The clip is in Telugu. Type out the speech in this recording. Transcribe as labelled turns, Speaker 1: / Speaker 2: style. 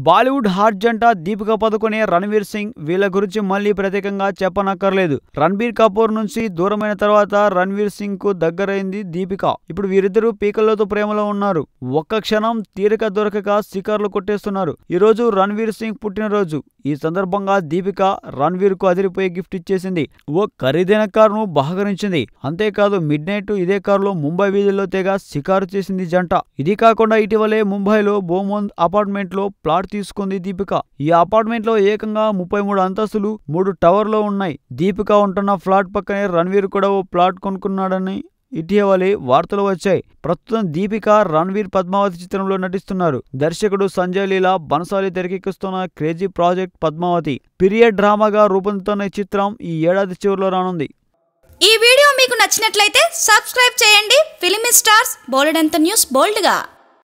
Speaker 1: బాలీవుడ్ హాట్ జంట దీపికా పదుకొనే రణ్వీర్ సింగ్ వీళ్ళ గురించి మళ్ళీ ప్రత్యేకంగా చెప్పనక్కర్లేదు. రణ్బీర్ కపూర్ నుంచి దూరమైన తర్వాత రణ్వీర్ సింగ్ కు దగ్గరైంది దీపిక. ఇప్పుడు వీరిద్దరూ పీకల్లోతో ప్రేమలో ఉన్నారు. ఒక్క క్షణం తీరిక దొరకక శిఖర్లు కొట్టేస్తున్నారు. ఈ రోజు రణ్వీర్ సింగ్ పుట్టినరోజు. ఈ సందర్భంగా దీపిక రణ్వీర్ కు అదిరిపోయే గిఫ్ట్ ఇచ్చేసింది. ఓ ఖరీదైన కారును బహకరించింది. అంతేకాదు మిడ్ నైట్ ఇదే కారులో ముంబై వీధుల్లో తెగ షికారు చేసింది జంట. ఇది కాకుండా ఇటీవలే ముంబైలో బోమంద్ అపార్ట్మెంట్ లో ప్లాట్ తీసుకుంది దీపిక. ఈ అపార్ట్మెంట్ లో ఏకంగా 33 అంతస్తులు 3 టవర్లు ఉన్నాయి. దీపిక ఉంటున్న ఫ్లాట్ పక్కనే రణ్వీర్ కూడా ఓ ప్లాట్ కొనుక్కున్నాడని ఇటీవలే వార్తలు వచ్చాయి. ప్రస్తుతం దీపిక రణ్వీర్ పద్మావతి చిత్రంలో నటిస్తున్నారు. దర్శకుడు సంజయ్ లీలా బన్సాలి తెరకెక్కిస్తున్న క్రేజీ ప్రాజెక్ట్ పద్మావతి పీరియడ్ డ్రామాగా రూపొందుతున్న ఈ చిత్రం ఈ ఏడాది చివరిలో రానుంది.
Speaker 2: ఈ వీడియో మీకు నచ్చినట్లయితే సబ్స్క్రైబ్ చేయండి. ఫిలిమి స్టార్స్ బోలెడంత న్యూస్ బోల్డ్గా.